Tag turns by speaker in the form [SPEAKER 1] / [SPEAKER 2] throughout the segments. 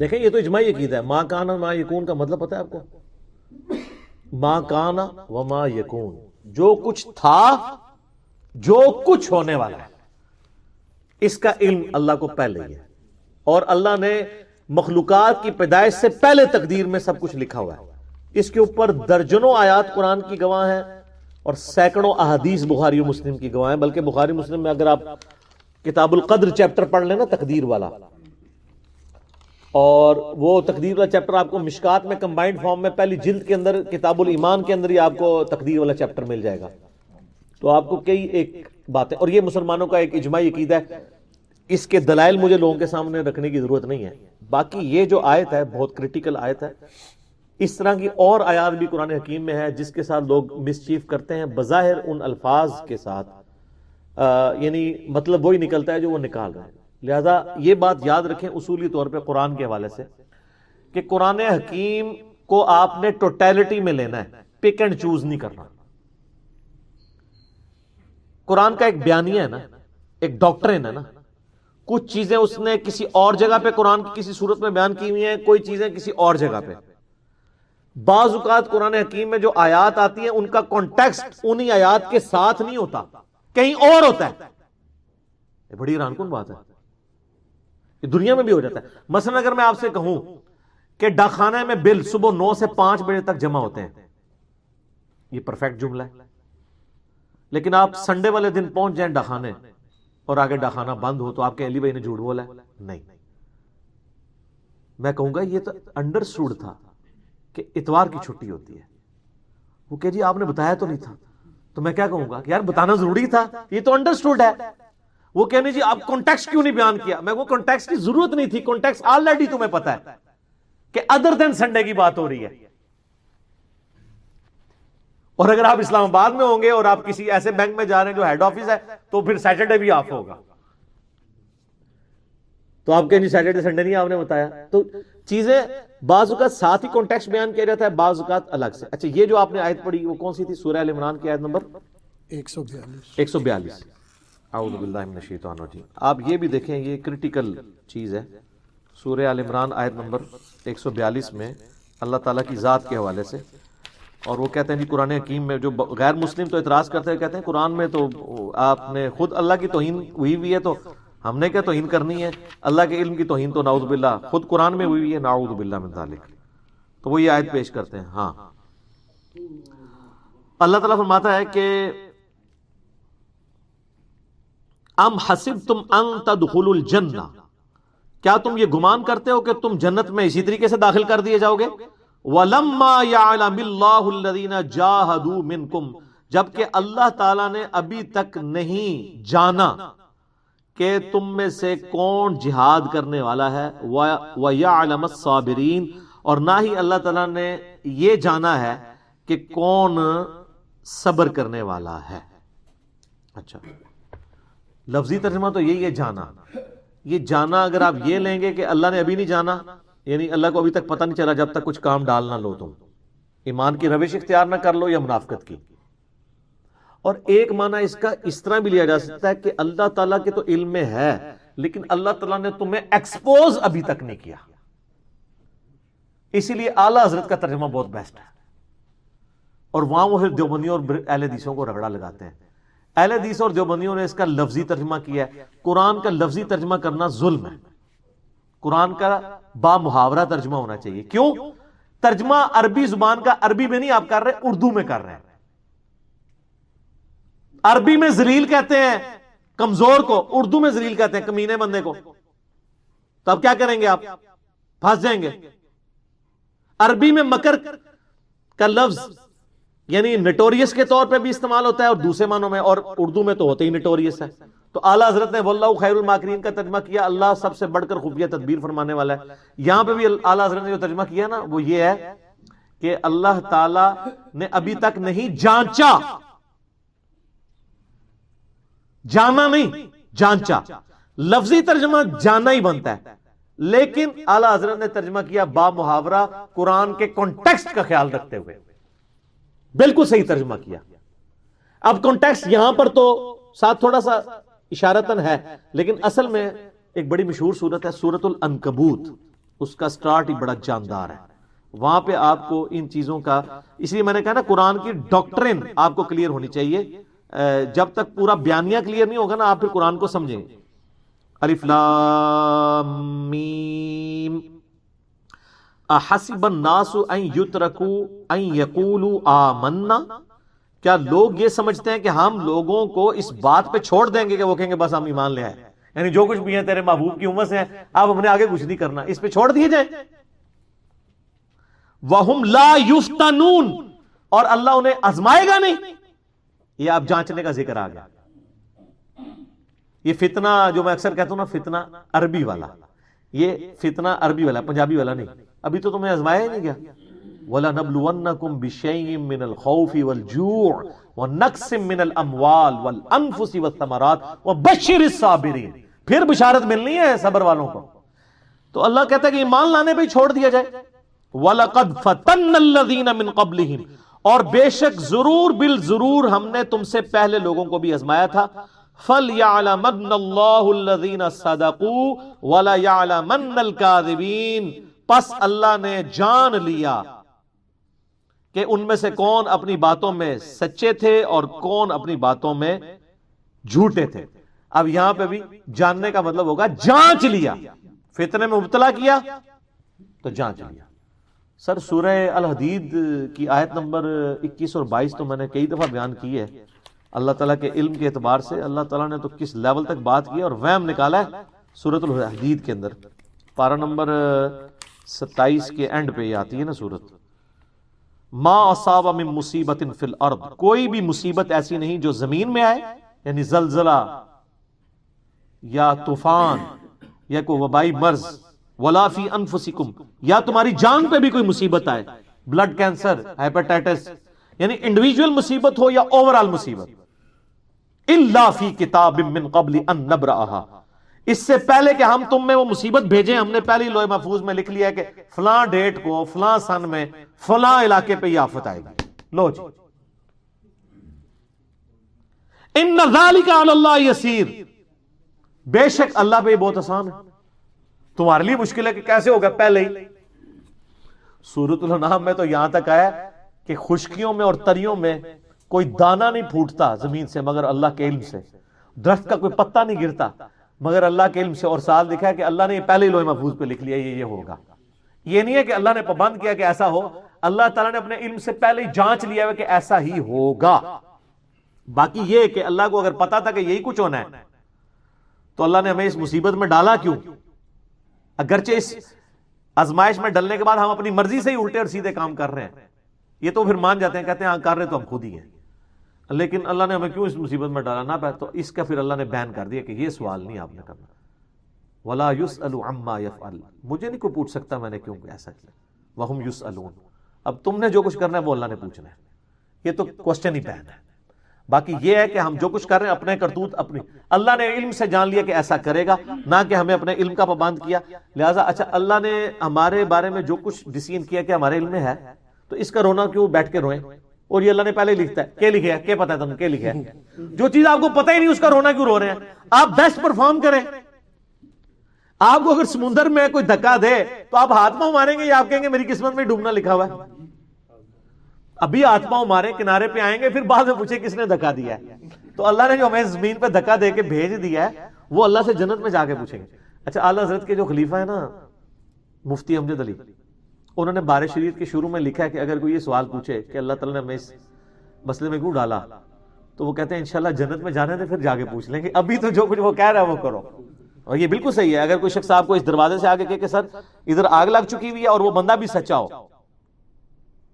[SPEAKER 1] دیکھیں یہ تو اجماعی عقیدہ ہے. ما کان ما یکون کا مطلب پتہ ہے آپ کو؟ ما کان وما یکون، جو کچھ تھا، جو کچھ ہونے والا ہے، اس کا علم اللہ کو پہلے ہی ہے. اور اللہ نے مخلوقات کی پیدائش سے پہلے تقدیر میں سب کچھ لکھا ہوا ہے. اس کے اوپر درجنوں آیات قرآن کی گواہ ہیں اور سینکڑوں احادیث بخاری و مسلم کی گواہ ہیں. بلکہ بخاری مسلم میں اگر آپ کتاب القدر چیپٹر پڑھ لیں نا، تقدیر والا، اور وہ تقدیر والا چیپٹر آپ کو مشکات میں کمبائنڈ فارم میں پہلی جلد کے اندر کتاب الایمان کے اندر ہی آپ کو تقدیر والا چیپٹر مل جائے گا. تو آپ کو کئی ایک باتیں، اور یہ مسلمانوں کا ایک اجماعی عقیدہ ہے، اس کے دلائل مجھے لوگوں کے سامنے رکھنے کی ضرورت نہیں ہے. باقی یہ جو آیت ہے بہت کریٹیکل آیت ہے. اس طرح کی اور آیات بھی قرآن حکیم میں ہے جس کے ساتھ لوگ مسچیف کرتے ہیں بظاہر ان الفاظ کے ساتھ، یعنی مطلب وہی نکلتا ہے جو وہ نکال رہے ہیں. لہذا یہ بات یاد رکھیں اصولی طور پہ قرآن کے حوالے سے کہ قرآن حکیم کو آپ نے ٹوٹیلٹی میں لینا ہے، پک اینڈ چوز نہیں کرنا. قرآن کا ایک بیانیہ ہے نا، ایک ڈاکٹرن ہے نا. کچھ چیزیں اس نے کسی اور جگہ پہ قرآن کی کسی صورت میں بیان کی ہوئی ہیں، کوئی چیزیں کسی اور جگہ پہ. بعض اوقات قرآن حکیم میں جو آیات آتی ہیں ان کا کانٹیکسٹ انہی آیات کے ساتھ نہیں ہوتا، کہیں اور ہوتا ہے. یہ بڑی حیران کن بات ہے، یہ دنیا میں بھی ہو جاتا ہے. مثلا اگر میں آپ سے کہوں کہ ڈاکخانے میں بل صبح 9 سے 5 بجے تک جمع ہوتے ہیں، یہ پرفیکٹ جملہ ہے. لیکن آپ سنڈے والے دن پہنچ جائیں ڈاکخانے اور آگے ڈاکخانہ بند ہو تو آپ کے علی بھائی نے جھوٹ بولا ہے؟ نہیں. میں کہوں گا یہ تو انڈرسٹوڈ تھا کہ اتوار کی چھٹی ہوتی ہے. وہ کہ جی آپ نے بتایا تو نہیں تھا. تو میں کیا کہوں گا کہ یار بتانا ضروری تھا، یہ تو انڈرسٹوڈ ہے. وہ کہنے جی آپ کانٹیکسٹ کیوں نہیں بیان کیا؟ میں وہ کانٹیکسٹ کی ضرورت نہیں تھی، کانٹیکسٹ آلریڈی تمہیں پتا ہے کہ ادر دین سنڈے کی بات ہو رہی ہے. اور اگر آپ اسلام آباد میں ہوں گے اور آپ کسی ایسے بینک میں جا رہے ہیں جو ہیڈ آفس ہے تو پھر سیٹرڈے بھی آف ہوگا. تو آپ کہیں جی سیٹرڈے سنڈے نہیں آپ نے بتایا. تو چیزیں بعض اوقات ساتھ ہی کانٹیکسٹ بیان کیا جاتا ہے، بعض اوقات الگ سے. اچھا یہ جو آپ نے آیت پڑھی وہ کون سی تھی؟ سورہ ال عمران کی آیت نمبر 142. اعوذ باللہ من الشیطان الرجیم. آپ یہ بھی دیکھیں، یہ کریٹیکل چیز ہے. سورہ ال عمران آیت نمبر 142 میں اللہ تعالیٰ کی ذات کے حوالے سے، اور وہ کہتے ہیں جی قرآن حکیم میں جو غیر مسلم تو اعتراض کرتے ہیں، کہتے ہیں قرآن میں تو آپ نے خود اللہ کی توہین ہوئی ہوئی ہے، تو ہم نے کیا توہین کرنی ہے؟ اللہ کے علم کی توہین تو نعوذ باللہ خود قرآن میں ہوئی ہوئی ہے، نعوذ باللہ من ذالک. تو وہ یہ آیت پیش کرتے ہیں. ہاں اللہ تعالیٰ فرماتا ہے کہ ام حسبتم ان تدخلوا الجنہ، کیا تم یہ گمان کرتے ہو کہ تم جنت میں اسی طریقے سے داخل کر دیے جاؤ گے؟ وَلَمَّا يَعْلَمِ اللَّهُ الَّذِينَ جَاهَدُوا مِنْكُمْ، جبکہ اللہ تعالیٰ نے ابھی تک نہیں جانا کہ تم میں سے کون جہاد کرنے والا ہے. وَيَعْلَمَ الصَّابِرِينَ، اور نہ ہی اللہ تعالیٰ نے یہ جانا ہے کہ کون صبر کرنے والا ہے. اچھا لفظی ترجمہ تو یہی ہے جانا. یہ جانا اگر آپ یہ لیں گے کہ اللہ نے ابھی نہیں جانا، یعنی اللہ کو ابھی تک پتہ نہیں چلا جب تک کچھ کام ڈال نہ لو، تم ایمان کی روش اختیار نہ کر لو یا منافقت کی. اور ایک معنی اس کا اس طرح بھی لیا جا سکتا ہے کہ اللہ تعالیٰ کے تو علم میں ہے لیکن اللہ تعالیٰ نے تمہیں ایکسپوز ابھی تک نہیں کیا. اسی لیے اعلیٰ حضرت کا ترجمہ بہت بیسٹ ہے. اور وہاں وہ پھر دیوبندیوں اور اہل حدیثوں کو رگڑا لگاتے ہیں. اہل حدیث اور دیوبندیوں نے اس کا لفظی ترجمہ کیا ہے. قرآن کا لفظی ترجمہ کرنا ظلم ہے. قرآن کا با محاورہ ترجمہ ہونا چاہیے. کیوں؟ ترجمہ عربی زبان کا عربی میں نہیں آپ کر رہے، اردو میں کر رہے ہیں. عربی میں ذلیل کہتے ہیں کمزور کو، اردو میں ذلیل کہتے ہیں کمینے بندے کو. تو اب کیا کریں گے؟ آپ پھنس جائیں گے. عربی میں مکر کا لفظ یعنی نٹوریس کے طور پہ بھی استعمال ہوتا ہے اور دوسرے معنوں میں، اور اردو میں تو ہوتے ہی نٹوریس ہے. تو اعلیٰ حضرت نے واللہ خیر الماکرین کا ترجمہ کیا، اللہ سب سے بڑھ کر خفیہ تدبیر فرمانے والا ہے. یہاں پہ بھی اعلیٰ حضرت نے جو ترجمہ کیا نا وہ یہ ہے کہ اللہ تعالی نے ابھی تک نہیں جانچا، جانا نہیں جانچا. لفظی ترجمہ جانا ہی بنتا ہے، لیکن اعلیٰ حضرت نے ترجمہ کیا با محاورہ قرآن کے کانٹیکسٹ کا خیال رکھتے ہوئے. بالکل صحیح ترجمہ کیا. اب کانٹیکسٹ یہاں پر تو ساتھ تھوڑا سا اشارتاً ہے، لیکن اصل میں ایک بڑی مشہور سورت ہے سورۃ العنکبوت. اس کا سٹارٹ ہی بڑا جاندار ہے. وہاں پہ آپ کو ان چیزوں کا، اس لیے میں نے کہا نا قرآن کی ڈاکٹرن آپ کو کلیئر ہونی چاہیے. جب تک پورا بیانیہ کلیئر نہیں ہوگا نا آپ پھر قرآن کو سمجھیں گے. الف لام میم احسب الناس ان یترکوا ان یقولوا آمنا، کیا لوگ یہ سمجھتے ہیں کہ ہم لوگوں کو اس بات پہ چھوڑ دیں گے کہ وہ کہیں گے بس ہم ایمان لے آئے، یعنی جو کچھ بھی ہے تیرے محبوب کی امت سے ہیں، اب ہم نے آگے کچھ نہیں کرنا، اس پہ چھوڑ دیے جائیں. وَهُمْ لَا يُفْتَنُونَ، اور اللہ انہیں آزمائے گا نہیں. یہ آپ جانچنے کا ذکر آ گیا. یہ فتنہ جو میں اکثر کہتا ہوں نا، فتنہ عربی والا، یہ فتنہ عربی والا، پنجابی والا نہیں. ابھی تو تمہیں آزمایا ہی نہیں گیا. وَلَنَبْلُوَنَّكُمْ بِشَيْءٍ مِّنَ الْخَوْفِ وَالْجُوعِ وَنَقْصٍ مِّنَ الْأَمْوَالِ وَالْأَنفُسِ وَالثَّمَرَاتِ وَبَشِّرِ الصَّابِرِينَ. پھر بشارت ملنی ہے صبر والوں کو. تو اللہ کہتا ہے کہ ایمان لانے پہ ہی چھوڑ دیا جائے. وَلَقَدْ فَتَنَّ الَّذِينَ مِن قَبْلِهِمْ، اور بے شک ضرور بالضرور ہم نے تم سے پہلے لوگوں کو بھی آزمایا تھا. فَلْيَعْلَمَنَّ اللَّهُ الَّذِينَ صَدَقُوا وَلَيَعْلَمَنَّ الْكَاذِبِينَ. پس اللہ نے جان لیا کہ ان میں سے کون اپنی باتوں میں سچے تھے اور کون اپنی باتوں میں جھوٹے تھے. اب یہاں پہ بھی جاننے کا مطلب ہوگا جانچ لیا. فتنے میں مبتلا کیا تو جانچ لیا. سر سورہ الحدید کی آیت نمبر 21 اور 22 تو میں نے کئی دفعہ بیان کی ہے. اللہ تعالیٰ کے علم کے اعتبار سے اللہ تعالیٰ نے تو کس لیول تک بات کی اور وہم نکالا ہے سورۃ الحدید کے اندر. پارہ نمبر 27 کے اینڈ پہ یہ آتی ہے نا سورت. ما اصاب من مصیبت فی الارض، کوئی بھی مصیبت ایسی نہیں جو زمین میں آئے، یعنی زلزلہ یا طوفان یا کوئی وبائی مرض، ولا فی انفسکم، یا تمہاری جان پہ بھی کوئی مصیبت آئے، بلڈ کینسر، ہیپاٹائٹس، یعنی انڈیویجول مصیبت ہو یا اوورال مصیبت. الا فی کتاب من قبل ان نبرأها، اس سے پہلے کہ ہم تم میں وہ مصیبت بھیجیں ہم نے پہلے لوح محفوظ میں لکھ لیا ہے کہ فلاں ڈیٹ کو فلاں سن میں فلاں علاقے پہ یہ آفت آئے گی. لو جی، ان ذالک علی اللہ یسیر، بے شک اللہ پہ یہ بہت آسان ہے. تمہارے لیے مشکل ہے کہ کیسے ہوگا پہلے ہی. سورۃ الانعام میں تو یہاں تک آیا کہ خشکیوں میں اور تریوں میں کوئی دانہ نہیں پھوٹتا زمین سے مگر اللہ کے علم سے، درخت کا کوئی پتا نہیں گرتا مگر اللہ کے علم سے. اور ساتھ لکھا ہے کہ اللہ نے یہ پہلے ہی لوح محفوظ پہ لکھ لیا یہ ہوگا. یہ نہیں ہے کہ اللہ نے پابند کیا کہ ایسا ہو، اللہ تعالیٰ نے اپنے علم سے پہلے ہی جانچ لیا ہے کہ ایسا ہی ہوگا. باقی یہ کہ اللہ کو اگر پتا تھا کہ یہی کچھ ہونا ہے تو اللہ نے ہمیں اس مصیبت میں ڈالا کیوں؟ اگرچہ اس آزمائش میں ڈلنے کے بعد ہم اپنی مرضی سے ہی الٹے اور سیدھے کام کر رہے ہیں، یہ تو پھر مان جاتے ہیں، کہتے ہیں ہاں کر رہے تو ہم خود ہی ہیں، لیکن اللہ نے ہمیں کیوں اس مصیبت میں ڈالا نہ. تو اس کا پھر اللہ نے بیان کر دیا کہ یہ سوال نہیں آپ نے کرنا. وَلَا يُسْأَلُ عَمَّا يَفْعَلُ، مجھے نہیں کوئی پوچھ سکتا میں نے کیوں ایسا کیا. وَهُمْ يُسْأَلُونَ، اب تم نے جو کچھ کرنا ہے وہ اللہ نے پوچھنا ہے. یہ تو کوسچن ہی پہن ہے. باقی یہ ہے کہ ہم جو کچھ کر رہے ہیں اپنے کرتوت اپنی، اللہ نے علم سے جان لیا کہ ایسا کرے گا، نہ کہ ہمیں اپنے علم کا پابند کیا. لہٰذا اچھا اللہ نے ہمارے بارے میں جو کچھ ڈیسیژن کیا کہ ہمارے علم میں ہے تو اس کا رونا کیوں بیٹھ کے روئیں؟ اور یہ اللہ نے پہلے لکھتا ہے، کیا لکھا ہے، کیا پتا ہے تمہیں کیا لکھا ہے؟ جو چیز آپ کو پتہ ہی نہیں اس کا رونا کیوں رو رہے ہیں؟ آپ بیسٹ پرفارم کریں. آپ کو اگر سمندر میں کوئی دھکا دے تو آپ ہاتھ پاؤں ماریں گے یا آپ کہیں گے میری قسمت میں ڈوبنا لکھا ہوا ہے؟ ابھی ہاتھ پاؤں مارے کنارے پہ آئیں گے پھر بعد میں پوچھے کس نے دھکا دیا ہے. تو اللہ نے جو ہمیں زمین پہ دھکا دے کے بھیج دیا ہے وہ اللہ سے جنت میں جا کے پوچھیں گے. اچھا اعلیٰ حضرت کے جو خلیفہ ہے نا مفتی امجد علی، انہوں نے بار شریعت کے شروع میں لکھا ہے کہ اگر کوئی یہ سوال پوچھے کہ اللہ تعالیٰ نے ہمیں اس مسئلے میں کیوں ڈالا تو وہ کہتے ہیں انشاءاللہ جنت میں جانے دے پھر جا کے پوچھ لیں گے، ابھی تو جو کچھ وہ کہہ رہا ہے وہ کرو. اور یہ بالکل صحیح ہے. اگر کوئی شخص آپ کو اس دروازے سے آگے کہے کہ سر ادھر آگ لگ چکی ہوئی ہے اور وہ بندہ بھی سچا ہو،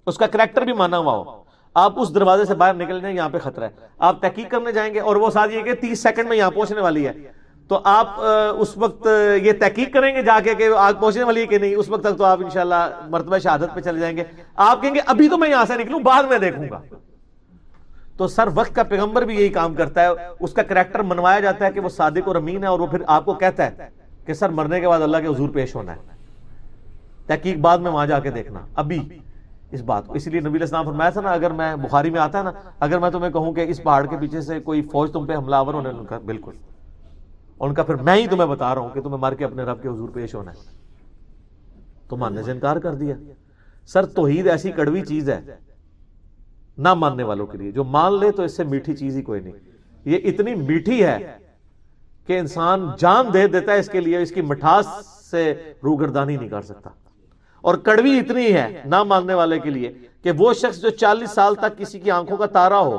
[SPEAKER 1] اس کا کریکٹر بھی مانا ہوا ہو، آپ اس دروازے سے باہر نکل جائیں، یہاں پہ خطرہ ہے. آپ تحقیق کرنے جائیں گے اور وہ ساتھ یہ کہ 30 سیکنڈ میں یہاں پہنچنے والی ہے، تو آپ اس وقت یہ تحقیق کریں گے جا کے کہ آگ پہنچنے والی ہے کہ نہیں. اس وقت تک تو آپ انشاءاللہ مرتبہ شہادت پہ چلے جائیں گے. آپ کہیں گے ابھی تو میں یہاں سے نکلوں بعد میں دیکھوں گا. تو سر وقت کا پیغمبر بھی یہی کام کرتا ہے، اس کا کریکٹر منوایا جاتا ہے کہ وہ صادق اور امین ہے، اور وہ پھر آپ کو کہتا ہے کہ سر مرنے کے بعد اللہ کے حضور پیش ہونا ہے، تحقیق بعد میں وہاں جا کے دیکھنا ابھی اس بات کو. اس لیے نبی علیہ السلام فرمایا تھا نا، اگر میں بخاری میں آتا ہے نا، اگر میں تمہیں کہوں کہ اس پہاڑ کے پیچھے سے کوئی فوج تم پہ حملہ آور ہونے، ان کا بالکل، ان کا پھر میں ہی تمہیں بتا رہا ہوں کہ تمہیں مر کے اپنے رب کے حضور پیش ہونا ہے. تو ماننے سے انکار کر دیا۔ سر توحید ایسی کڑوی چیز ہے نہ ماننے والوں کے لیے، جو مان لے تو اس سے میٹھی چیز ہی کوئی نہیں۔ یہ اتنی میٹھی ہے کہ انسان جان دے دیتا ہے اس کے لیے، اس کی مٹھاس سے روگردانی نہیں کر سکتا۔ اور کڑوی اتنی ہے نہ ماننے والے کے لیے کہ وہ شخص جو 40 سال تک کسی کی آنکھوں کا تارا ہو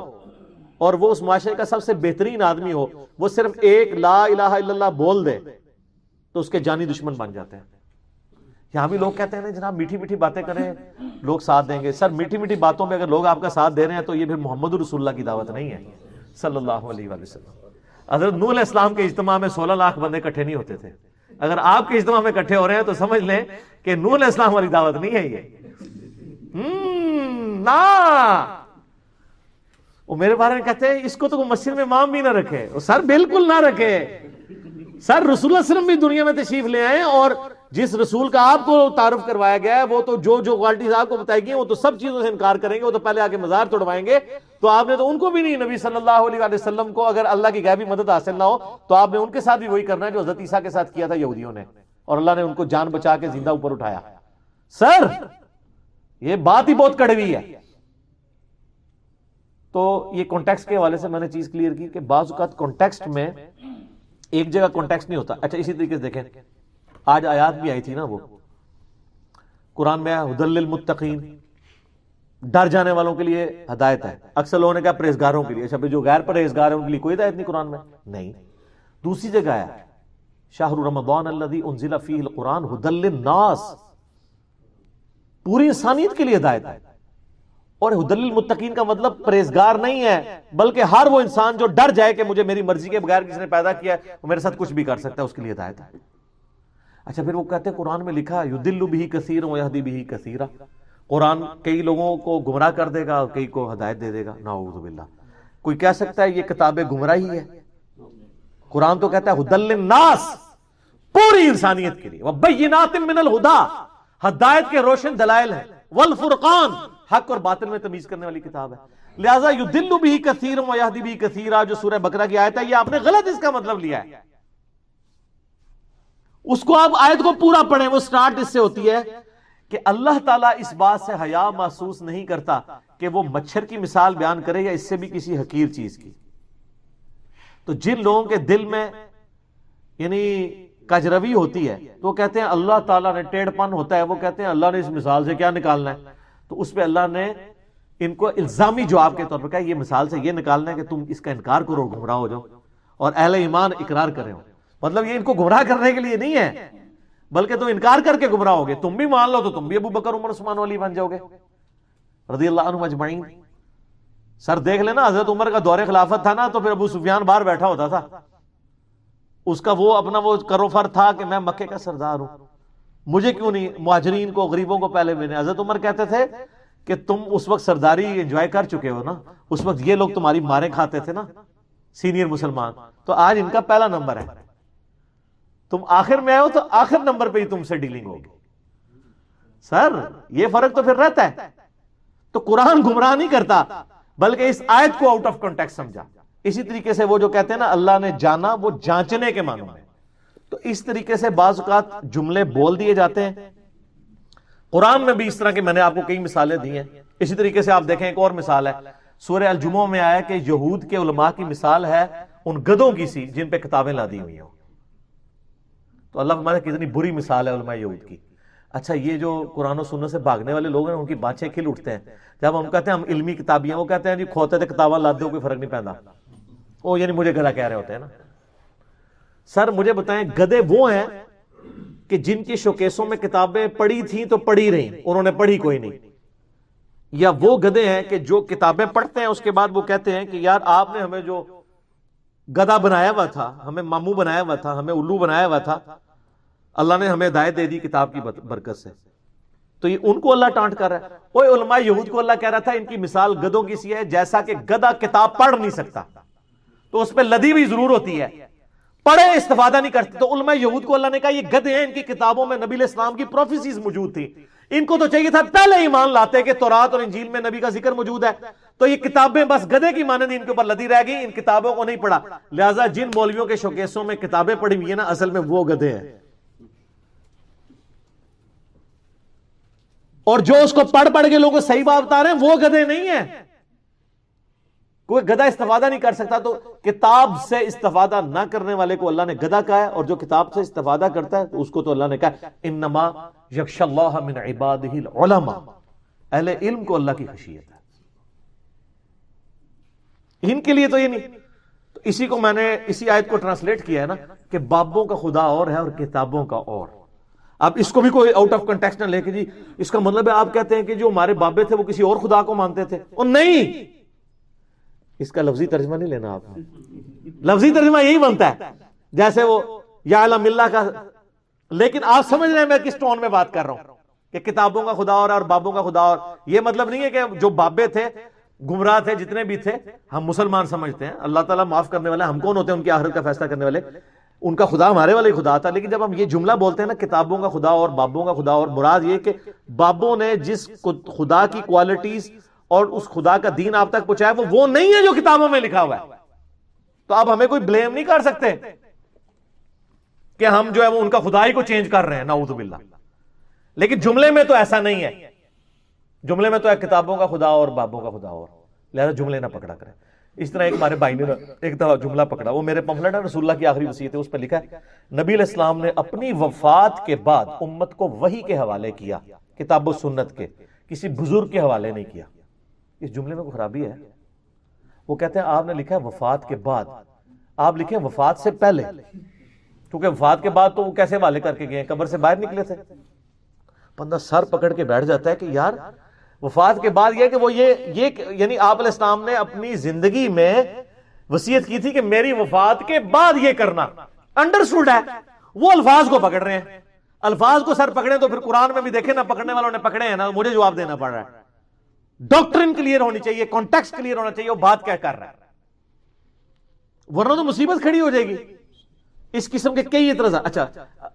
[SPEAKER 1] اور وہ اس معاشرے کا سب سے بہترین آدمی ہو، وہ صرف ایک لا الہ الا اللہ بول دے تو اس کے جانی دشمن بن جاتے ہیں۔ یہاں بھی لوگ کہتے ہیں نا جناب میٹھی میٹھی باتیں کریں لوگ ساتھ دیں گے۔ سر میٹھی میٹھی باتوں پہ اگر لوگ آپ کا ساتھ دے رہے ہیں تو یہ پھر محمد رسول اللہ کی دعوت نہیں ہے صلی اللہ علیہ وآلہ وسلم۔ حضرت نوح علیہ السلام کے اجتماع میں 16 لاکھ بندے اکٹھے نہیں ہوتے تھے۔ اگر آپ کے اجتماع میں اکٹھے ہو رہے ہیں تو سمجھ لیں کہ نوح علیہ السلام والی دعوت نہیں ہے یہ۔ نا وہ میرے بارے میں کہتے ہیں اس کو تو مسجد میں امام بھی نہ رکھے۔ سر بالکل نہ رکھے۔ سر رسول اللہ صلی اللہ علیہ وسلم بھی دنیا میں تشریف لے آئے اور جس رسول کا آپ کو تعارف کروایا گیا ہے وہ تو جو کوالٹیز آپ کو بتائی گئی وہ تو سب چیزوں سے انکار کریں گے، وہ تو پہلے آ کے مزار توڑوائیں گے۔ تو آپ نے تو ان کو بھی نہیں، نبی صلی اللہ علیہ وآلہ وسلم کو اگر اللہ کی غیبی مدد حاصل نہ ہو تو آپ نے ان کے ساتھ بھی وہی کرنا ہے جو حضرت عیسیٰ کے ساتھ کیا تھا یہودیوں نے، اور اللہ نے ان کو جان بچا کے زندہ اوپر اٹھایا۔ سر یہ بات ہی بہت کڑوی ہے۔ تو یہ کانٹیکسٹ کے حوالے سے میں نے چیز کلیئر کی کہ بعض اوقات کانٹیکسٹ میں ایک جگہ کانٹیکسٹ نہیں ہوتا۔ اچھا اسی طریقے سے دیکھیں آج آیات بھی آئی تھی نا، وہ قرآن میں ہدی للمتقین، ڈر جانے والوں کے لیے ہدایت ہے۔ اکثر لوگوں نے کہا پرہیزگاروں کے لیے، اچھا جو غیر پرہیزگار ہیں ان کے لیے کوئی ہدایت نہیں قرآن میں؟ نہیں۔ دوسری جگہ ہے شہر رمضان الذی انزل فیہ القرآن ہدی للناس، پوری انسانیت کے لیے ہدایت ہے۔ اور ہدی للمتقین کا مطلب پرہیزگار نہیں ہے، بلکہ ہر وہ انسان جو ڈر جائے کہ مجھے میری مرضی کے بغیر کسی نے پیدا کیا ہے، وہ میرے ساتھ کچھ بھی کر سکتا ہے، اس کے لیے ہدایت ہے۔ اچھا پھر وہ کہتے ہیں قرآن میں لکھا یضل بہ کثیرا ویہدی بہ کثیرا، قرآن کئی لوگوں کو گمراہ کر دے گا اور کئی کو ہدایت دے دے گا۔ نعوذ باللہ۔ کوئی کہہ سکتا ہے یہ کتاب گمراہی ہے؟ قرآن تو کہتا ہے ہدی للناس، پوری انسانیت کے لیے، وبینات من الہدی، ہدایت کے روشن دلائل ہیں، والفرقان، حق اور باطل میں تمیز کرنے والی کتاب ہے۔ لہذا یضل بہ کثیرا ویہدی بہ کثیرا جو سورہ بقرہ کی آیت ہے، یہ آپ نے غلط اس کا مطلب لیا ہے۔ اس کو آپ آیت کو پورا پڑھیں، وہ سٹارٹ اس سے ہوتی ہے کہ اللہ تعالیٰ اس بات سے حیا محسوس نہیں کرتا کہ وہ مچھر کی مثال بیان کرے یا اس سے بھی کسی حقیر چیز کی۔ تو جن لوگوں کے دل میں یعنی کجروی ہوتی ہے تو وہ کہتے ہیں اللہ تعالیٰ نے، ٹیڑھ پن ہوتا ہے، وہ کہتے ہیں اللہ نے اس مثال سے کیا نکالنا ہے؟ تو اس پہ اللہ نے ان کو الزامی جواب کے طور پر کہا یہ مثال سے یہ نکالنا ہے کہ تم اس کا انکار کرو، گمراہ ہو جاؤ، اور اہل ایمان اقرار کریں۔ مطلب یہ ان کو گمراہ کرنے کے لیے نہیں ہے، بلکہ تم انکار کر کے گمراہ ہوگے۔ تم بھی مان لو تو تم بھی ابو بکر عمر عثمان علی بن جاؤ گے رضی اللہ عنہم اجمعین۔ سر دیکھ لینا حضرت عمر کا دور خلافت تھا نا، تو پھر ابو سفیان باہر بیٹھا ہوتا تھا، اس کا وہ اپنا وہ کروفر تھا کہ میں مکے کا سردار ہوں، مجھے کیوں نہیں مہاجرین کو غریبوں کو پہلے ملے۔ حضرت عمر کہتے تھے کہ تم اس وقت سرداری انجوائے کر چکے ہو نا، اس وقت یہ لوگ تمہاری مارے کھاتے تھے نا سینئر مسلمان، تو آج ان کا پہلا نمبر ہے، تم آخر میں آئے ہو تو آخر نمبر پہ ہی تم سے ڈیلنگ ہوگی۔ سر یہ فرق تو پھر رہتا ہے۔ تو قرآن گمراہ نہیں کرتا بلکہ اس آیت کو آؤٹ آف کانٹیکسٹ سمجھا۔ اسی طریقے سے وہ جو کہتے ہیں نا اللہ نے جانا، وہ جانچنے کے معنی میں، تو اس طریقے سے بعض اوقات جملے بول دیے جاتے ہیں۔ قرآن میں بھی اس طرح کے میں نے آپ کو کئی مثالیں دی ہیں۔ اسی طریقے سے آپ دیکھیں ایک اور مثال ہے، سورہ الجمعہ میں آیا کہ یہود کے علماء کی مثال ہے ان گدھوں کی سی جن پہ کتابیں لادی ہوئی ہوں۔ تو اللہ فرماتا ہے کتنی بری مثال ہے علماء یہود کی۔ اچھا یہ جو قرآن و سنت سے بھاگنے والے لوگ ہیں ان کی بانچیں کھل اٹھتے ہیں جب ہم کہتے ہیں ہم علمی کتابی ہیں، وہ کہتے ہیں جی کھوتے تھے کتاباں لاتے ہو کوئی فرق نہیں پہنتا، وہ یعنی مجھے گدھا کہہ رہے ہوتے ہیں نا۔ سر مجھے بتائیں گدھے وہ ہیں کہ جن کی شوکیسوں میں کتابیں پڑھی تھیں تو پڑھی رہیں، انہوں نے پڑھی کوئی نہیں، یا وہ گدھے ہیں کہ جو کتابیں پڑھتے ہیں اس کے بعد وہ کہتے ہیں کہ یار آپ نے ہمیں جو گدھا بنایا ہوا تھا، ہمیں ماموں بنایا ہوا تھا، ہمیں الو بنایا ہوا تھا، اللہ نے ہمیں ہدایت دے دی کتاب کی برکت سے، تو یہ ان کو اللہ ٹانٹ کر رہا ہے۔ وہ علماء یہود کو اللہ کہہ رہا تھا ان کی مثال گدھوں کی سی ہے، جیسا کہ گدھا کتاب پڑھ نہیں سکتا تو اس پہ لدی بھی ضرور ہوتی ہے، پڑھے استفادہ نہیں کرتے۔ تو علماء یہود کو اللہ نے کہا یہ گدھے ہیں، ان کی کتابوں میں نبی علیہ السلام کی پروفیسیز موجود تھی، ان کو تو چاہیے تھا پہلے ایمان لاتے کہ تورات اور انجیل میں نبی کا ذکر موجود ہے، تو یہ کتابیں بس گدھے کی مانند ان کے اوپر لدی رہ گئی، ان کتابوں کو نہیں پڑھا۔ لہٰذا جن مولویوں کے شوکیسوں میں کتابیں پڑھی ہوئی ہیں نا، اصل میں وہ گدھے ہیں۔ اور جو اس کو پڑھ پڑھ کے لوگوں کو صحیح بات بتا رہے ہیں وہ گدھے نہیں ہیں. کوئی گدھا استفادہ نہیں کر سکتا. تو کتاب سے استفادہ نہ کرنے والے کو اللہ نے گدھا کہا ہے, اور جو کتاب سے استفادہ کرتا ہے تو اس کو تو اللہ نے کہا انما یخشی اللہ من عبادہ العلماء, اہل علم کو اللہ کی خشیت ہے, ان کے لیے تو یہ نہیں. تو اسی کو میں نے اسی آیت کو ٹرانسلیٹ کیا ہے نا کہ بابوں کا خدا اور ہے اور کتابوں کا اور. اب اس کو بھی کوئی آؤٹ آف کنٹیکسٹ نہ لے کے جی اس کا مطلب ہے آپ کہتے ہیں کہ جو ہمارے بابے تھے وہ کسی اور خدا کو مانتے تھے, اور نہیں, اس کا لفظی ترجمہ نہیں لینا آپ نے. لفظی ترجمہ یہی بنتا ہے جیسے وہ یا علم اللہ کا, لیکن آپ سمجھ رہے ہیں میں کس ٹون میں بات کر رہا ہوں کہ کتابوں کا خدا اور بابوں کا خدا اور. یہ مطلب نہیں ہے کہ جو بابے تھے گمراہ تھے جتنے بھی تھے ہم مسلمان سمجھتے ہیں, اللہ تعالیٰ معاف کرنے والے, ہم کون ہوتے ہیں ان کی آخرت کا فیصلہ کرنے والے, ان کا خدا ہمارے والے خدا تھا. لیکن جب ہم یہ جملہ بولتے ہیں نا کتابوں کا خدا اور بابوں کا خدا اور, مراد یہ کہ بابوں نے جس خدا کی کوالٹیز اور اس خدا کا دین آپ تک پہنچایا وہ نہیں ہے جو کتابوں میں لکھا ہوا ہے. تو آپ ہمیں کوئی بلیم نہیں کر سکتے کہ ہم جو ہے وہ ان کا خدائی کو چینج کر رہے ہیں, نعوذ باللہ. لیکن جملے میں تو ایسا نہیں ہے, جملے میں تو ہے کتابوں کا خدا اور بابوں کا خدا اور, لہذا جملے نہ پکڑا کریں. اس طرح ایک ہمارے بھائی نے ایک دفعہ جملہ پکڑا, وہ میرے پمفلٹ ہے رسول اللہ کی آخری وصیت ہے, اس پہ لکھا ہے نبی علیہ السلام نے اپنی وفات کے بعد امت کو وحی کے حوالے کیا, کتاب و سنت کے, کسی بزرگ کے حوالے نہیں کیا. اس جملے میں کوئی خرابی ہے. وہ کہتے ہیں آپ نے لکھا ہے وفات کے بعد, آپ لکھیں وفات سے پہلے, کیونکہ وفات کے بعد تو وہ کیسے حوالے کر کے گئے, قبر سے باہر نکلے تھے. بندہ سر پکڑ کے بیٹھ جاتا ہے کہ یار وفات کے بعد یہ کہ وہ یہ یعنی آپ علیہ السلام نے اپنی زندگی میں وصیت کی تھی کہ میری وفات کے بعد یہ کرنا, انڈرسٹوڈ ہے. وہ الفاظ کو پکڑ رہے ہیں, الفاظ کو سر پکڑے تو پھر قرآن میں بھی دیکھیں نا, پکڑنے والوں نے پکڑے ہیں نا, مجھے جواب دینا پڑ رہا ہے. ڈاکٹرن کلیئر ہونی چاہیے, کانٹیکسٹ کلیئر ہونا چاہیے, وہ بات کیا کر رہا ہے, ورنہ تو مصیبت کھڑی ہو جائے گی. اس قسم کے کئی اعتراضات. اچھا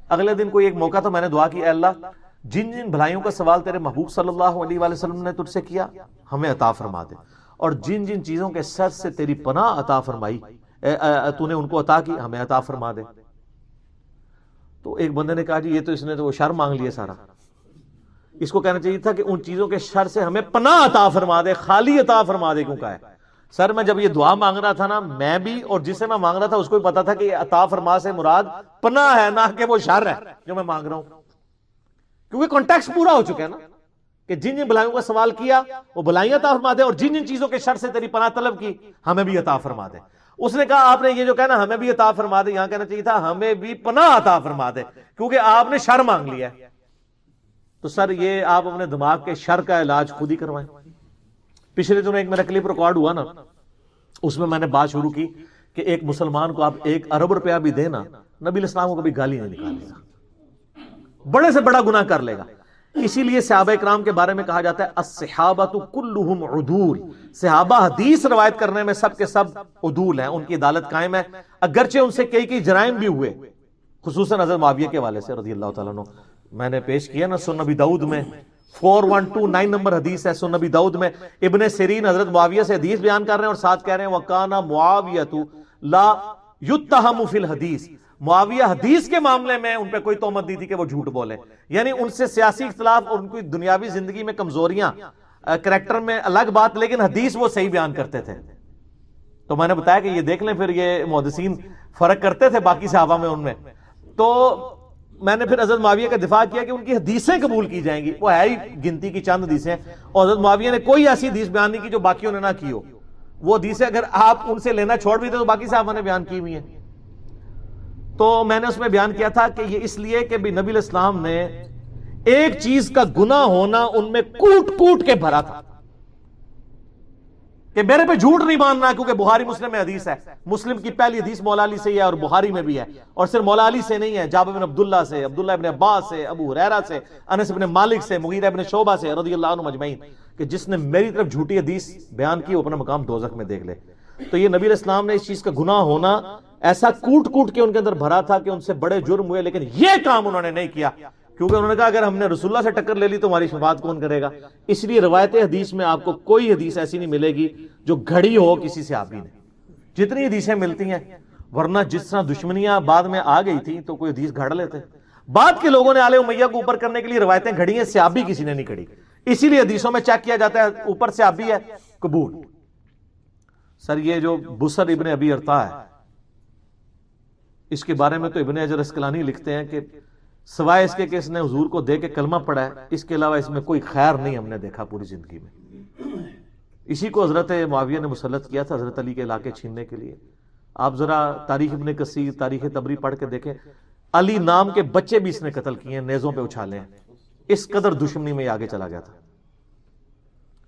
[SPEAKER 1] اگلے دن کوئی ایک موقع تو میں نے دعا کی, اے اللہ جن جن بھلائیوں کا سوال تیرے محبوب صلی اللہ علیہ وآلہ وسلم نے تجھ سے کیا ہمیں عطا فرما دے, اور جن جن چیزوں کے شر سے تیری پناہ عطا فرمائی تو نے ان کو عطا کی ہمیں عطا فرما دے. تو ایک بندے نے کہا جی یہ تو اس نے تو وہ شر مانگ لیا سارا, اس کو کہنا چاہیے تھا کہ ان چیزوں کے شر سے ہمیں پناہ عطا فرما دے, خالی عطا فرما دے. کیوں کہا ہے سر میں جب یہ دعا مانگ رہا تھا نا, میں بھی اور جس سے میں مانگ رہا تھا اس کو بھی پتا تھا کہ یہ عطا فرما سے مراد پناہ ہے, نہ کہ وہ شر ہے جو میں مانگ رہا ہوں, کیونکہ کانٹیکسٹ پورا ہو چکا ہے نا کہ جن جن بھلائیوں کا سوال کیا وہ بھلائیاں عطا فرما دے, اور جن جن چیزوں کے شر سے تیری پناہ طلب کی ہمیں بھی عطا فرما دے. اس نے کہا آپ نے یہ جو کہنا ہمیں بھی عطا فرما دے, یہاں کہنا چاہیے تھا ہمیں بھی پناہ عطا فرما دے, کیونکہ آپ نے شر مانگ لیا ہے. تو سر یہ آپ اپنے دماغ کے شر کا علاج خود ہی کروائیں. پچھلے دنوں ایک میرا کلپ ریکارڈ ہوا نا, اس میں نے بات شروع کی کہ ایک مسلمان کو آپ 1 ارب روپیہ بھی دینا, نبی علیہ السلام کو کبھی گالی نہیں نکالے گا, بڑے سے بڑا گناہ کر لے گا. اسی لیے صحابہ کرام کے بارے میں کہا جاتا ہے الصحابۃ کلھم عدول, صحابہ حدیث روایت کرنے میں سب کے سب عدول ہیں, ان کی عدالت قائم ہے, اگرچہ ان سے کئی جرائم بھی ہوئے, خصوصاً حضرت معاویہ کے حوالے سے رضی اللہ تعالیٰ عنہ. میں نے پیش کیا نا سنن نبی داؤد میں 4129 نمبر حدیث ہے, سنن نبی داؤد میں ابن سیرین حضرت معاویہ سے حدیث بیان کر رہے ہیں اور ساتھ کہہ رہے ہیں وَقَانَ مُعَاوِيَةُ لَا يُتَّهَمُ فِي الْحَدِيثِ, معاویہ حدیث کے معاملے میں ان پہ کوئی تہمت دی تھی کہ وہ جھوٹ بولے, یعنی ان سے سیاسی اختلاف اور ان کی دنیاوی زندگی میں کمزوریاں, کریکٹر میں الگ بات, لیکن حدیث وہ صحیح بیان کرتے تھے. تو میں نے بتایا کہ یہ دیکھ لیں پھر یہ محدثین فرق کرتے تھے باقی صحابہ میں ان میں. تو میں نے پھر حضرت معاویہ کا دفاع کیا کہ ان کی حدیثیں قبول کی جائیں گی, وہ ہے ہی گنتی کی چند حدیثیں, اور حضرت معاویہ نے کوئی ایسی حدیث بیان نہیں کی جو باقیوں نے نہ کی ہو. وہ حدیثیں اگر آپ ان سے لینا چھوڑ بھی دیں تو باقی صحابہ نے بیان کی ہوئی ہیں. تو میں نے اس میں بیان کیا تھا کہ یہ اس لیے کہ نبی علیہ السلام نے ایک چیز کا گناہ ہونا ان میں کوٹ کوٹ کے بھرا تھا کہ میرے پہ جھوٹ نہیں ماننا, کیونکہ بخاری مسلم میں حدیث ہے, مسلم کی پہلی حدیث مولا علی سے ہی ہے اور بخاری میں بھی ہے, اور صرف مولا علی سے نہیں ہے, جابر بن عبداللہ سے, عبداللہ ابن عباس سے, ابو ہریرہ سے, انس بن مالک سے, مغیرہ ابن شعبہ سے رضی اللہ عنہ مجمعین, کہ جس نے میری طرف جھوٹی حدیث بیان کی وہ اپنا مقام دوزخ میں دیکھ لے. تو یہ نبی علیہ السلام نے اس چیز کا گناہ ہونا ایسا کوٹ کوٹ کے ان کے اندر بھرا تھا کہ ان سے بڑے جرم ہوئے, لیکن یہ کام انہوں نے نہیں کیا, کیونکہ انہوں نے کہا اگر ہم نے رسول اللہ سے ٹکر لے لی تو ہماری شفاعت کون کرے گا. اس لیے روایت حدیث میں آپ کو کوئی حدیث ایسی نہیں ملے گی جو گھڑی ہو کسی صحابی نے, جتنی حدیثیں ملتی ہیں, ورنہ جس طرح دشمنیاں بعد میں آ گئی تھی تو کوئی حدیث گھڑ لیتے. بعد کے لوگوں نے آل امیہ کو اوپر کرنے کے لیے روایتیں گھڑی ہیں, صحابی کسی نے نہیں گھڑی. اسی لیے حدیثوں میں چیک کیا جاتا ہے اوپر سے آبی ہے قبول. سر یہ جو بسر ابن ابی ارطا ہے اس کے بارے میں تو ابن حجر اسقلانی لکھتے ہیں کہ سوائے اس کے کہ اس نے حضور کو دے کے کلمہ پڑھا ہے اس کے علاوہ اس میں کوئی خیر نہیں ہم نے دیکھا پوری زندگی میں. اسی کو حضرت معاویہ نے مسلط کیا تھا حضرت علی کے علاقے چھیننے کے لیے. آپ ذرا تاریخ ابن کثیر تاریخ طبری پڑھ کے دیکھیں, علی نام کے بچے بھی اس نے قتل کیے ہیں, نیزوں پہ اچھالے ہیں. اس قدر دشمنی میں آگے چلا گیا تھا.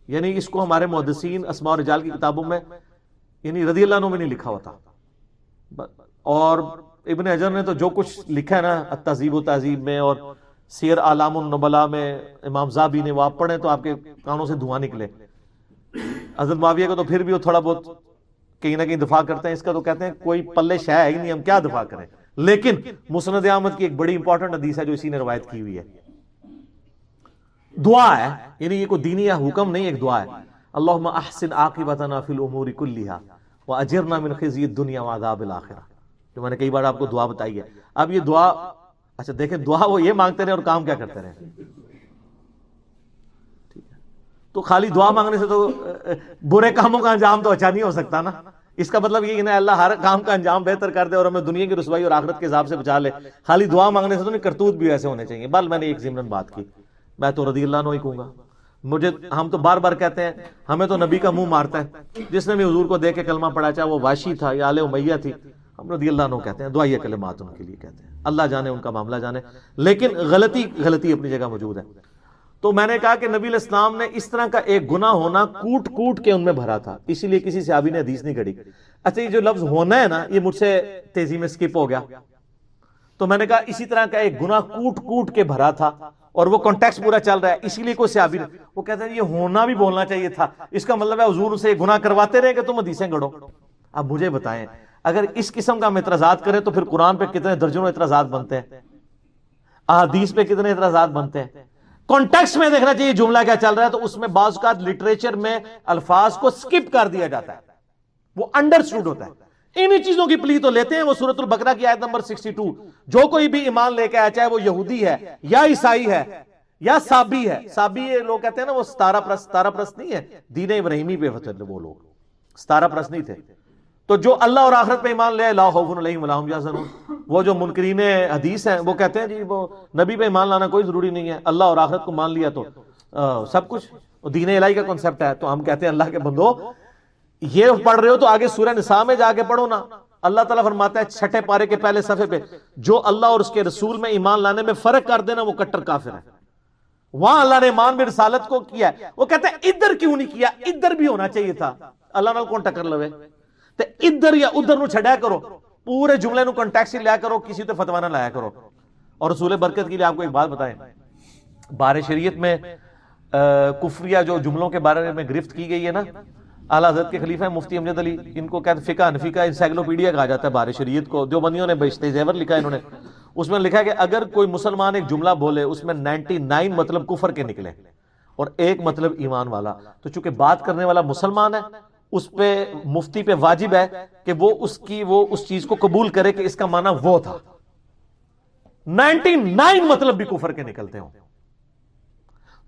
[SPEAKER 1] یعنی اس کو ہمارے محدثین اسماء و رجال کی کتابوں میں یعنی رضی اللہ عنہ میں نہیں لکھا ہوتا. اور ابن حجر نے تو جو کچھ لکھا ہے نا التہذیب و تہذیب میں اور سیر اعلام النبلاء میں امام ذہبی نے, وہ آپ پڑھیں تو آپ کے کانوں سے دھواں نکلے. حضرت معاویہ کو تو پھر بھی وہ تھوڑا بہت کہیں نہ کہیں دفاع کرتے ہیں, اس کا تو کہتے ہیں کوئی پلے شے ہے ہی نہیں, ہم کیا دفاع کریں. لیکن مسند احمد کی ایک بڑی امپورٹنٹ حدیث ہے جو اسی نے روایت کی ہوئی ہے, دعا ہے. یعنی یہ کوئی دینی یا حکم نہیں, ایک دعا ہے. اللہم احسن عاقبتنا فی الامور کلیہا واجرنا من خزی الدنیا وعذاب الاخرہ, جو میں نے کئی بار آپ کو دعا بتائی ہے. اب یہ دعا اچھا دیکھیں, دعا وہ یہ مانگتے رہے اور کام کیا کرتے رہے. تو خالی دعا مانگنے سے تو برے کاموں کا انجام تو اچھا نہیں ہو سکتا نا. اس کا مطلب یہ کہ اللہ ہر کام کا انجام بہتر کر دے اور ہمیں دنیا کی رسوائی اور آخرت کے عذاب سے بچا لے. خالی دعا مانگنے سے تو نہیں, کرتوت بھی ایسے ہونے چاہیے. بل میں نے ایک ضمن بات کی, میں تو رضی اللہ عنہ ہی کہوں گا. ہم تو بار بار کہتے ہیں ہمیں تو نبی کا منہ مارتا ہے. جس نے بھی حضور کو دیکھ کے کلمہ پڑھا, چاہے وہ واشی تھا یا آل امیہ تھی, ہم رضی اللہ عنہ کہتے ہیں. دعائیہ کلمات ان کے لیے کہتے ہیں, اللہ جانے ان کا معاملہ جانے. لیکن غلطی اپنی جگہ موجود ہے. تو میں نے کہا کہ نبی علیہ السلام نے اس طرح کا ایک گناہ ہونا کوٹ کوٹ کے ان میں بھرا تھا, اسی لیے کسی صحابی نے حدیث نہیں گھڑی. اچھا یہ جو لفظ ہونا ہے نا, یہ مجھ سے تیزی میں سکپ ہو گیا. تو میں نے کہا اسی طرح کا ایک گناہ کوٹ کوٹ کے بھرا تھا اور وہ کانٹیکسٹ پورا چل رہا ہے, اسی لیے کوئی صحابی نے, وہ کہتے ہیں یہ ہونا بھی بولنا چاہیے تھا. اس کا مطلب ہے حضور سے گناہ کرواتے رہے کہ تم حدیثیں گھڑو. اب مجھے بتائیں اگر اس قسم کا ہم اعتراضات کریں تو پھر قرآن پہ کتنے درجنوں اعتراضات بنتے ہیں, احادیث پہ کتنے اعتراضات بنتے ہیں. کانٹیکسٹ میں دیکھنا چاہیے جملہ کیا چل رہا ہے. تو اس میں بعض اوقات لٹریچر میں الفاظ کو سکپ کر دیا جاتا ہے, وہ انڈرسٹوڈ ہوتا ہے. انہی چیزوں کی پلی تو لیتے ہیں. وہ سورۃ البقرہ کی آیت نمبر 62, جو کوئی بھی ایمان لے کے آیا چاہے وہ یہودی ہے یا عیسائی ہے یا صابی ہے. صابی لوگ کہتے ہیں نا وہ ستارہ پرست نہیں ہے, دین ابراہیمی پہ وہ لوگ ستارہ پرست نہیں تھے. تو جو اللہ اور آخرت پہ ایمان لے, لا خوف علیہم ولا هم یحزنون. وہ جو منکرین حدیث ہیں وہ کہتے ہیں جی وہ نبی پہ ایمان لانا کوئی ضروری نہیں ہے, اللہ اور آخرت کو مان لیا تو سب کچھ دین الہی کا کنسپٹ ہے. تو ہم کہتے ہیں اللہ کے بندو یہ پڑھ رہے ہو تو آگے سورہ نساء میں جا کے پڑھو نا. اللہ تعالیٰ فرماتا ہے 6 پارے کے پہلے صفحے پہ, جو اللہ اور اس کے رسول میں ایمان لانے میں فرق کر دینا وہ کٹر کافر ہے. وہاں اللہ نے ایمان میں رسالت کو کیا ہے. وہ کہتے ہیں ادھر کیوں نہیں کیا, ادھر بھی ہونا چاہیے تھا. اللہ نال کون ٹکر لوے, تے ادھر یا ادھر نو چھڑیا کرو, پورے جملے نو کنٹیکسٹ لیا کرو, کسی تے فتویٰ نہ لایا کرو. اور رسول برکت کے لیے آپ کو ایک بات بتائیں, بار شریعت میں کفریہ جو جملوں کے بارے میں گرفت کی گئی ہے نا, اعلیٰ حضرت کے خلیفہ مفتی امجد علی, ان کو کہتے فقہ حنفی کا انسائکلوپیڈیا کہا جاتا ہے بار شریعت کو. دیوبندیوں نے بہشت زیور لکھا ہے انہوں نے, اس میں لکھا ہے کہ اگر کوئی مسلمان ایک جملہ بولے اس میں 99 مطلب کفر کے نکلے اور ایک مطلب ایمان والا, تو چونکہ بات کرنے والا مسلمان ہے اس پہ مفتی پہ واجب ہے کہ وہ اس چیز کو قبول کرے کہ اس کا معنی وہ تھا. 99 مطلب بھی کفر کے نکلتے ہوں.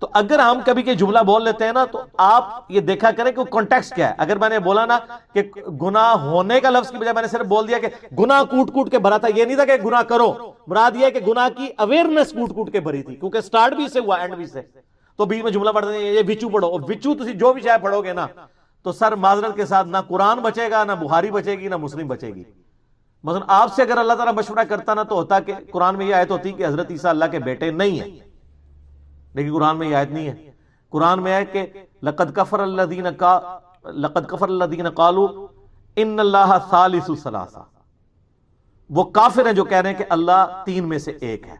[SPEAKER 1] تو اگر ہم کبھی کہ جملہ بول لیتے ہیں نا تو آپ یہ دیکھا کریں کہ وہ کانٹیکسٹ کیا ہے. اگر میں نے بولا نا کہ گناہ ہونے کا لفظ کی بجائے میں نے صرف بول دیا کہ گناہ کوٹ کوٹ کے بھرا تھا, یہ نہیں تھا کہ گناہ کرو, مراد یہ ہے کہ گناہ کی اویئرنس کوٹ کوٹ کے بھری تھی, کیونکہ سٹارٹ بھی سے ہوا اینڈ بھی سے. تو بیچ میں جملہ پڑھتے ہیں یہ وچو پڑھو, اور وچو تسی جو بھی شاید پڑھو گے نا تو سر معذرت کے ساتھ نہ قرآن بچے گا, نہ بخاری بچے گی, نہ مسلم بچے گی. مثلا آپ سے اگر اللہ تعالیٰ مشورہ کرتا نا تو ہوتا کہ قرآن میں یہ آیت ہوتی کہ حضرت عیسیٰ اللہ کے بیٹے نہیں ہیں, لیکن قرآن میں یہ آیت نہیں ہے. قرآن میں ہے کہ لقد کفر الذین قالوا ان اللہ ثالث ثلاثہ. وہ کافر ہیں جو کہہ رہے ہیں کہ اللہ 3 میں سے ایک ہے.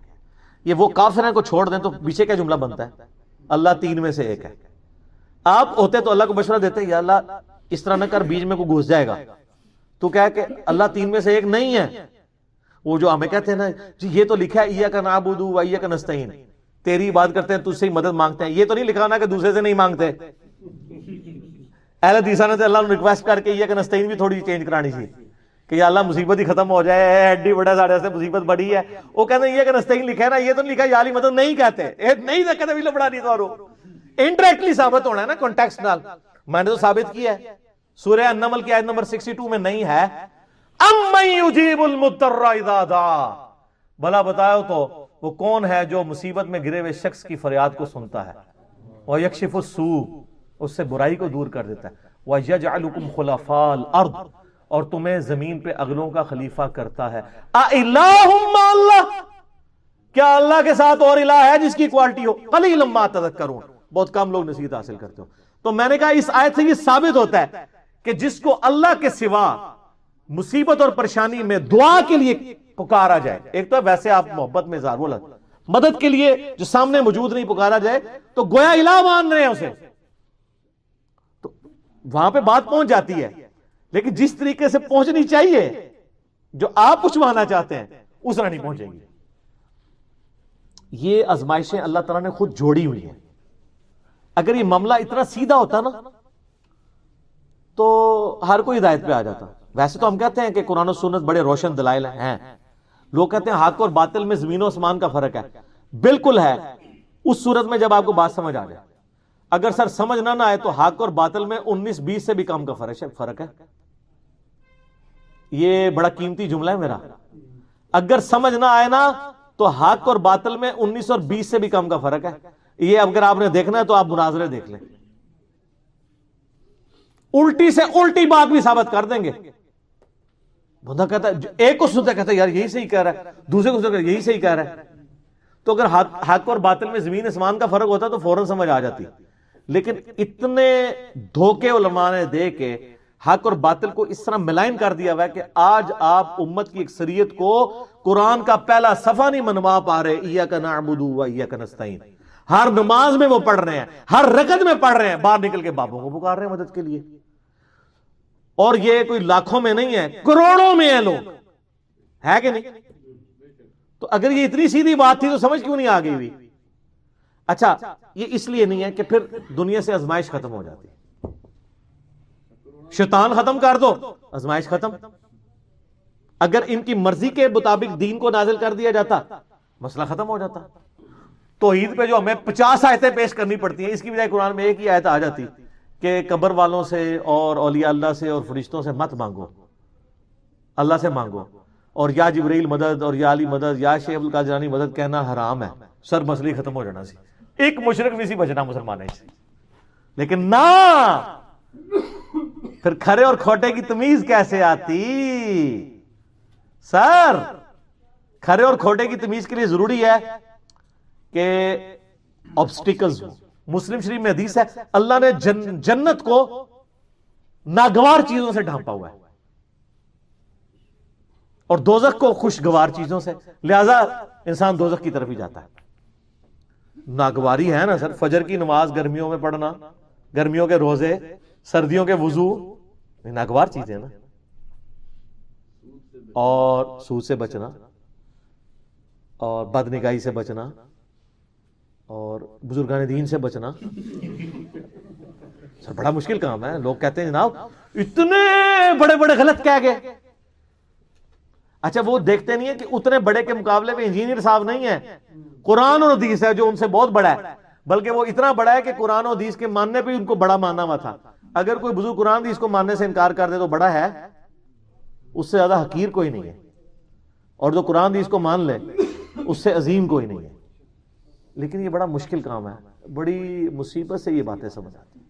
[SPEAKER 1] یہ وہ کافر ہیں کو چھوڑ دیں تو پیچھے کیا جملہ بنتا ہے, اللہ 3 میں سے ایک ہے. آپ ہوتے تو اللہ کو مشورہ دیتے یا اللہ اس طرح نہ کر, بیچ میں کوئی گھس جائے گا. تو کیا ہے کہ اللہ 3 میں سے ایک نہیں ہے. وہ جو ہمیں کہتے ہیں نا جی یہ تو لکھا ہے ایاک نعبد و ایاک نستعین, تیری بات کرتے ہیں تجھ سے ہی مدد مانگتے ہیں, یہ تو نہیں لکھا نا کہ دوسرے سے نہیں مانگتے. اہل حدیث نے اللہ نے ریکویسٹ کر کے ایاک نستعین بھی تھوڑی چینج کرانی تھی کہ یا اللہ مصیبت ہی ختم ہو جائے, ایڈی بڑا ساڑھے سے مصیبت بڑی ہے. وہ کہتے ہیں ایاک نستعین لکھا ہے نا, یہ تو نہیں لکھا یا علی مدد نہیں کہتے, نہیں کہتے بھی لبڑا نہیں تو انڈائریکٹلی ثابت ہونا ہے نا کانٹیکسٹ نال. میں نے تو ثابت کیا ہے, سورہ النمل کی آیت نمبر 62 میں نہیں ہے امن یجیب المضطر اذا دعا, بھلا بتاؤ تو وہ کون ہے جو مصیبت میں گرے ہوئے شخص کی فریاد کو سنتا ہے, وَيَكْشِفُ السُّوءَ, اس سے برائی کو دور کر دیتا ہے, وَيَجْعَلُكُمْ خُلَفَاءَ الْأَرْضِ, اور تمہیں زمین پہ اگلوں کا خلیفہ کرتا ہے. اِلَٰهٌ مَّعَ اللَّهِ, کیا اللہ کے ساتھ اور الہ ہے جس کی کوالٹی ہو؟ قَلِيلًا مَّا تَذَكَّرُونَ, بہت کم لوگ نصیحت حاصل کرتے ہو. تو میں نے کہا اس آیت سے یہ ثابت ہوتا ہے کہ جس کو اللہ کے سوا مصیبت اور پریشانی میں دعا کے لیے پکارا جائے, ایک تو ویسے آپ محبت میں اظہار بولا مدد کے لیے جو سامنے موجود نہیں پکارا جائے تو گویا الہ مان رہے ہیں اسے, تو وہاں پہ بات پہنچ جاتی ہے. لیکن جس طریقے سے پہنچنی چاہیے جو آپ پوچھوانا چاہتے ہیں اس طرح نہیں پہنچے گی. یہ آزمائشیں اللہ تعالیٰ نے خود جوڑی ہوئی ہیں. اگر یہ معاملہ اتنا سیدھا ہوتا نا تو ہر کوئی ہدایت پہ آ جاتا. ویسے تو ہم کہتے ہیں کہ قرآن و سنت بڑے روشن دلائل ہیں, لوگ کہتے ہیں حق اور باطل میں زمین و آسمان کا فرق ہے. بالکل ہے, اس صورت میں جب آپ کو بات سمجھ آ جائے. اگر سر سمجھ نہ آئے تو حق اور باطل میں 19-20 سے بھی کم کا فرق ہے. یہ بڑا قیمتی جملہ ہے میرا. اگر سمجھ نہ آئے نا تو حق اور باطل میں 19 اور 20 سے بھی کم کا فرق ہے. یہ اگر آپ نے دیکھنا ہے تو آپ مناظرے دیکھ لیں, الٹی سے الٹی بات بھی ثابت کر دیں گے. بندہ کہتا ہے, ایک کو سنتا کہتا ہے یار یہی صحیح کہہ رہا ہے, دوسرے کو سنتا یہی صحیح کہہ رہا ہے. تو اگر حق اور باطل میں زمین آسمان کا فرق ہوتا تو فوراً سمجھ آ جاتی. لیکن اتنے دھوکے علماء نے دے کے حق اور باطل کو اس طرح ملائن کر دیا ہوا ہے کہ آج آپ امت کی اکثریت کو قرآن کا پہلا صفحہ نہیں منوا پا رہے. ایاک نعبد و ایاک نستعین, ہر نماز میں وہ پڑھ رہے ہیں, ہر رکعت میں پڑھ رہے ہیں, باہر نکل کے بابوں کو پکار رہے ہیں مدد کے لیے. اور یہ کوئی لاکھوں میں نہیں ہے, کروڑوں میں ہیں لوگ, ہے کہ نہیں؟ تو اگر یہ اتنی سیدھی بات تھی تو سمجھ کیوں نہیں آ گئی ہوئی؟ اچھا, یہ اس لیے نہیں ہے کہ پھر دنیا سے آزمائش ختم ہو جاتی. شیطان ختم کر دو, آزمائش ختم. اگر ان کی مرضی کے مطابق دین کو نازل کر دیا جاتا مسئلہ ختم ہو جاتا. توحید پہ جو ہمیں 50 آیتیں پیش کرنی پڑتی ہیں, اس کی بجائے قرآن میں ایک ہی آیت آ جاتی کہ قبر والوں سے اور اولیاء اللہ سے اور فرشتوں سے مت مانگو, اللہ سے مانگو. اور یا جبرائیل مدد اور یا علی مدد یا شیخ عبدالقادر جیلانی مدد کہنا حرام ہے. سر مسئلہ ختم ہو جانا سی, ایک مشرک نہیں سی بچنا مسلمان ہے. لیکن نہ, پھر کھرے اور کھوٹے کی تمیز کیسے آتی؟ سر کھرے اور کھوٹے کی تمیز کے لیے ضروری ہے کہ آبسٹیکلز ہوں. مسلم شریف میں حدیث ہے اللہ نے جنت کو ناگوار چیزوں سے ڈھانپا ہوا ہے اور دوزخ کو خوشگوار چیزوں سے, لہذا انسان دوزخ کی طرف ہی جاتا ہے. ناگواری ہے نا سر, فجر کی نماز گرمیوں میں پڑھنا, گرمیوں کے روزے, سردیوں کے وضو, ناگوار چیزیں نا. اور سود سے بچنا, اور بدنگاہی سے بچنا, اور بزرگان دین سے بچنا. سر بڑا مشکل کام ہے. لوگ کہتے ہیں جناب اتنے بڑے بڑے غلط کہہ گئے. اچھا, وہ دیکھتے نہیں ہیں کہ اتنے بڑے کے مقابلے میں انجینئر صاحب نہیں ہے, قرآن اور حدیث ہے جو ان سے بہت بڑا ہے. بلکہ وہ اتنا بڑا ہے کہ قرآن اور حدیث کے ماننے پہ ان کو بڑا مانا ہوا تھا. اگر کوئی بزرگ قرآن حدیث کو ماننے سے انکار کر دے تو بڑا ہے, اس سے زیادہ حقیر کوئی نہیں ہے. اور جو قرآن حدیث کو مان لے اس سے عظیم کوئی نہیں ہے. لیکن یہ بڑا مشکل کام ہے, بڑی مصیبت سے یہ باتیں سمجھ آتی ہیں.